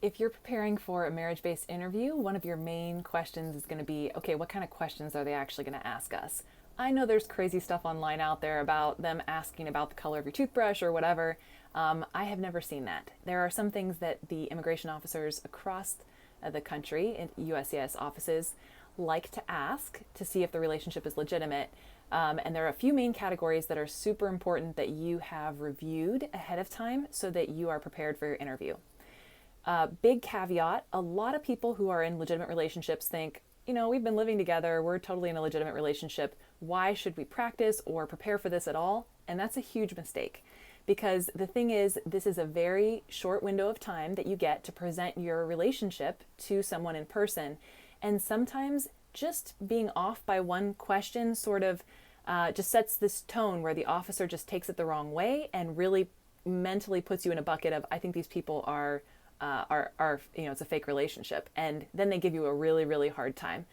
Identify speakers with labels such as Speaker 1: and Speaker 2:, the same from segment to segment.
Speaker 1: if you're preparing for a marriage-based interview, one of your main questions is going to be, okay, what kind of questions are they actually going to ask us? I know there's crazy stuff online out there about them asking about the color of your toothbrush or whatever. I have never seen that. There are some things that the immigration officers across the country in USCIS offices like to ask to see if the relationship is legitimate. And there are a few main categories that are super important that you have reviewed ahead of time so that you are prepared for your interview. Big caveat, a lot of people who are in legitimate relationships think, we've been living together, we're totally in a legitimate relationship. Why should we practice or prepare for this at all? And that's a huge mistake. Because the thing is, this is a very short window of time that you get to present your relationship to someone in person. And sometimes just being off by one question sort of just sets this tone where the officer just takes it the wrong way and really mentally puts you in a bucket of, I think these people are it's a fake relationship. And then they give you a really, really hard time.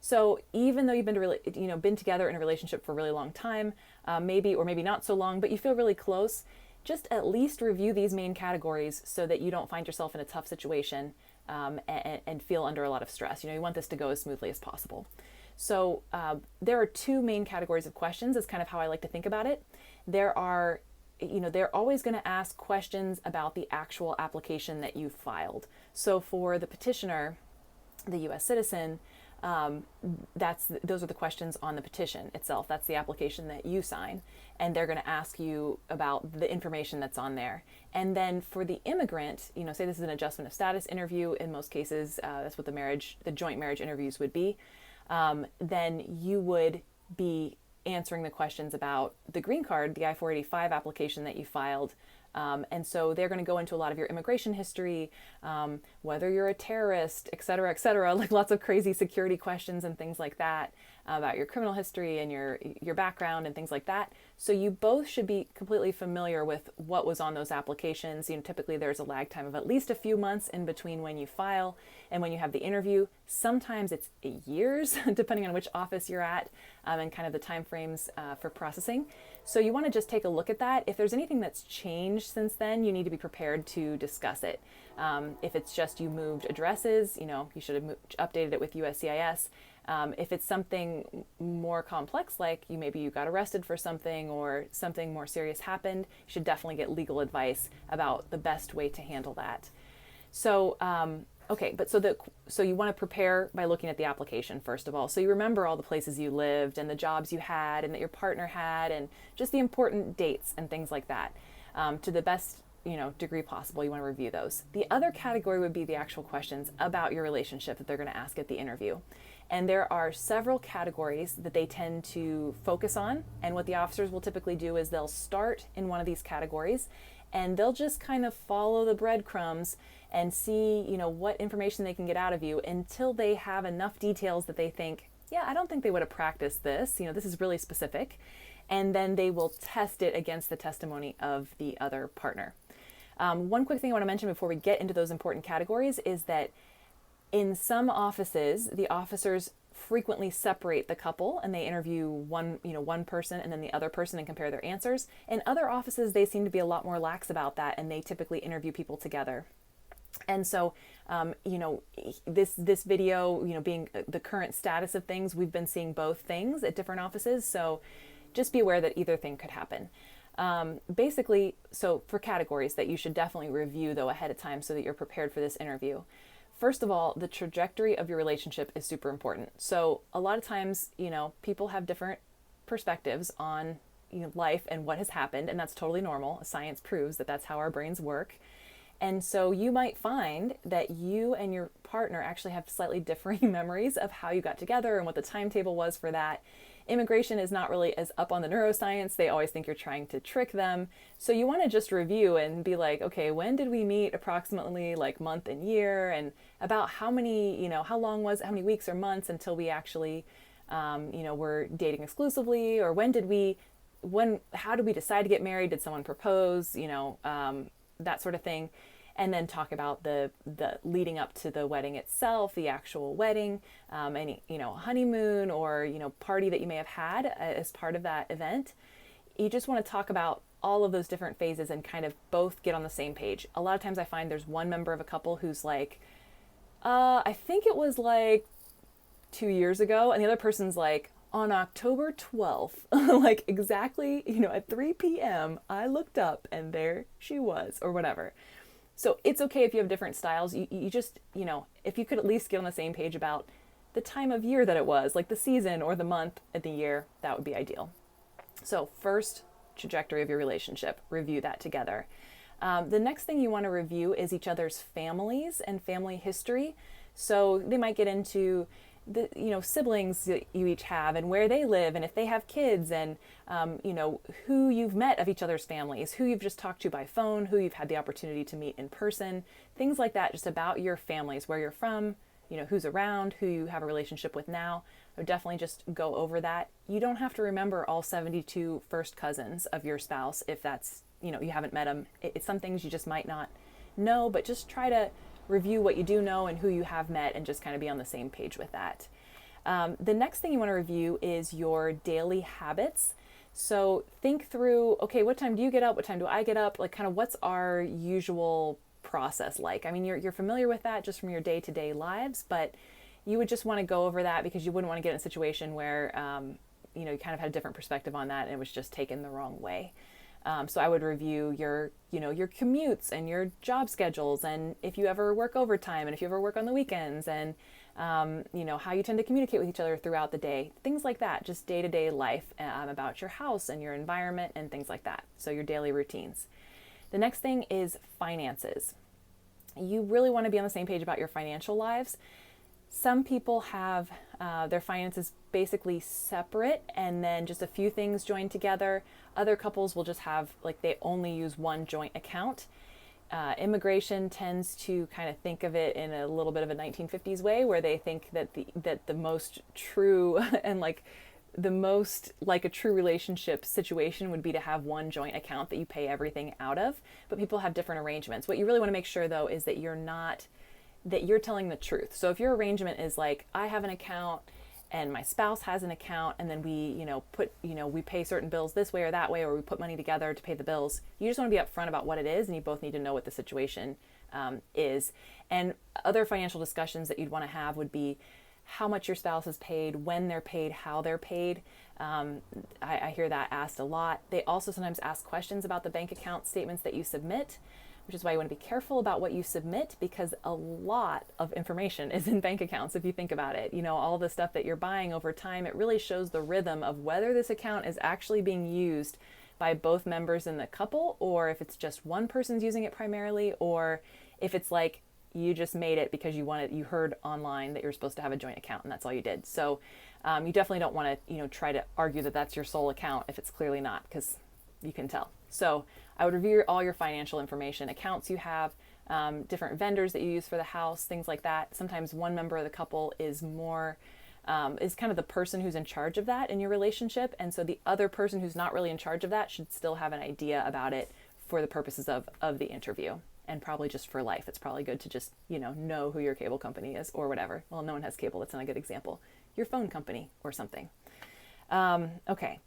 Speaker 1: So even though you've been together in a relationship for a really long time, maybe or maybe not so long, but you feel really close, just at least review these main categories so that you don't find yourself in a tough situation and feel under a lot of stress. You want this to go as smoothly as possible. So there are two main categories of questions. Is kind of how I like to think about it. They're always going to ask questions about the actual application that you filed. So for the petitioner, the U.S. citizen, those are the questions on the petition itself. That's the application that you sign, and they're going to ask you about the information that's on there. And then for the immigrant, say this is an adjustment of status interview. In most cases, that's what the joint marriage interviews would be. Then you would be answering the questions about the green card, the I-485 application that you filed. And so they're going to go into a lot of your immigration history, whether you're a terrorist, et cetera, like lots of crazy security questions and things like that about your criminal history and your background and things like that. So you both should be completely familiar with what was on those applications. Typically there's a lag time of at least a few months in between when you file and when you have the interview. Sometimes it's years, depending on which office you're at and kind of the time frames for processing. So you want to just take a look at that. If there's anything that's changed since then, you need to be prepared to discuss it. If it's just you moved addresses, you should have updated it with USCIS. If it's something more complex, like maybe you got arrested for something or something more serious happened, you should definitely get legal advice about the best way to handle that. So, so you want to prepare by looking at the application first of all. So you remember all the places you lived and the jobs you had and that your partner had and just the important dates and things like that. To the best degree possible, you want to review those. The other category would be the actual questions about your relationship that they're going to ask at the interview. And there are several categories that they tend to focus on. And what the officers will typically do is they'll start in one of these categories and they'll just kind of follow the breadcrumbs and see, what information they can get out of you until they have enough details that they think, yeah, I don't think they would have practiced this. This is really specific. And then they will test it against the testimony of the other partner. One quick thing I want to mention before we get into those important categories is that in some offices, the officers frequently separate the couple and they interview one person and then the other person and compare their answers. In other offices, they seem to be a lot more lax about that and they typically interview people together. And so, this video, being the current status of things, we've been seeing both things at different offices. So just be aware that either thing could happen. Basically, so for categories that you should definitely review though ahead of time so that you're prepared for this interview. First of all, the trajectory of your relationship is super important. So a lot of times, people have different perspectives on life and what has happened, and that's totally normal. Science proves that that's how our brains work. And so you might find that you and your partner actually have slightly differing memories of how you got together and what the timetable was for that. Immigration is not really as up on the neuroscience. They always think you're trying to trick them. So you want to just review and be like, okay, when did we meet approximately, like month and year, and about how many, how many weeks or months until we actually, were dating exclusively, or how did we decide to get married? Did someone propose? That sort of thing. And then talk about the leading up to the wedding itself, the actual wedding, any honeymoon or party that you may have had as part of that event. You just want to talk about all of those different phases and kind of both get on the same page. A lot of times I find there's one member of a couple who's like, I think it was like 2 years ago. And the other person's like, on October 12th, like exactly, at 3 p.m., I looked up and there she was, or whatever. So it's okay if you have different styles. You just, if you could at least get on the same page about the time of year that it was, like the season or the month and the year, that would be ideal. So first, trajectory of your relationship, review that together. The next thing you want to review is each other's families and family history. So they might get into the siblings that you each have and where they live and if they have kids and who you've met of each other's families, who you've just talked to by phone, who you've had the opportunity to meet in person, things like that, just about your families, where you're from, who's around, who you have a relationship with now. I would definitely just go over that. You don't have to remember all 72 first cousins of your spouse if that's, you haven't met them. It's some things you just might not know, but just try to review what you do know and who you have met and just kind of be on the same page with that. The next thing you want to review is your daily habits. So think through, okay, what time do you get up? What time do I get up? Like kind of what's our usual process like? I mean, you're familiar with that just from your day-to-day lives, but you would just want to go over that because you wouldn't want to get in a situation where, you kind of had a different perspective on that and it was just taken the wrong way. So I would review your commutes and your job schedules and if you ever work overtime and if you ever work on the weekends and, how you tend to communicate with each other throughout the day, things like that, just day-to-day life about your house and your environment and things like that. So your daily routines. The next thing is finances. You really want to be on the same page about your financial lives. Some people have their finances basically separate and then just a few things joined together. Other couples will just have, like, they only use one joint account. Immigration tends to kind of think of it in a little bit of a 1950s way where they think that the most true and like the most like a true relationship situation would be to have one joint account that you pay everything out of, but people have different arrangements. What you really want to make sure though is that you're telling the truth. So if your arrangement is like, I have an account and my spouse has an account and then we, we pay certain bills this way or that way, or we put money together to pay the bills, you just want to be upfront about what it is and you both need to know what the situation is. And other financial discussions that you'd want to have would be how much your spouse is paid, when they're paid, how they're paid. I hear that asked a lot. They also sometimes ask questions about the bank account statements that you submit, which is why you want to be careful about what you submit because a lot of information is in bank accounts if you think about it. All the stuff that you're buying over time, it really shows the rhythm of whether this account is actually being used by both members in the couple or if it's just one person's using it primarily or if it's like you just made it because you heard online that you're supposed to have a joint account and that's all you did. So you definitely don't want to try to argue that that's your sole account if it's clearly not, because you can tell. So I would review all your financial information, accounts you have, different vendors that you use for the house, things like that. Sometimes one member of the couple is kind of the person who's in charge of that in your relationship. And so the other person who's not really in charge of that should still have an idea about it for the purposes of the interview and probably just for life. It's probably good to just, know who your cable company is or whatever. Well, no one has cable. That's not a good example. Your phone company or something. Okay.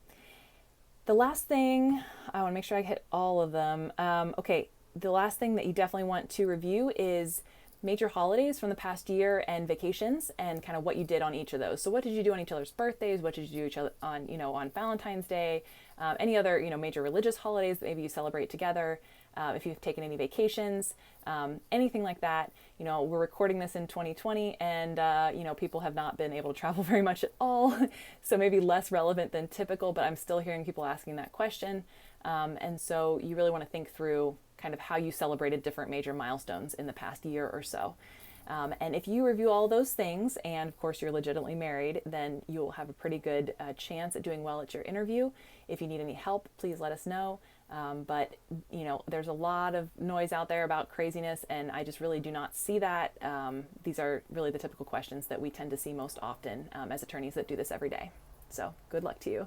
Speaker 1: The last thing, I want to make sure I hit all of them. Okay, the last thing that you definitely want to review is major holidays from the past year and vacations and kind of what you did on each of those. So what did you do on each other's birthdays? What did you do each other on Valentine's Day? Any other, major religious holidays that maybe you celebrate together? If you've taken any vacations, anything like that. We're recording this in 2020 and, people have not been able to travel very much at all. So maybe less relevant than typical, but I'm still hearing people asking that question. And so you really want to think through kind of how you celebrated different major milestones in the past year or so. And if you review all those things, and of course you're legitimately married, then you'll have a pretty good chance at doing well at your interview. If you need any help, please let us know. But there's a lot of noise out there about craziness, and I just really do not see that. These are really the typical questions that we tend to see most often as attorneys that do this every day. So good luck to you.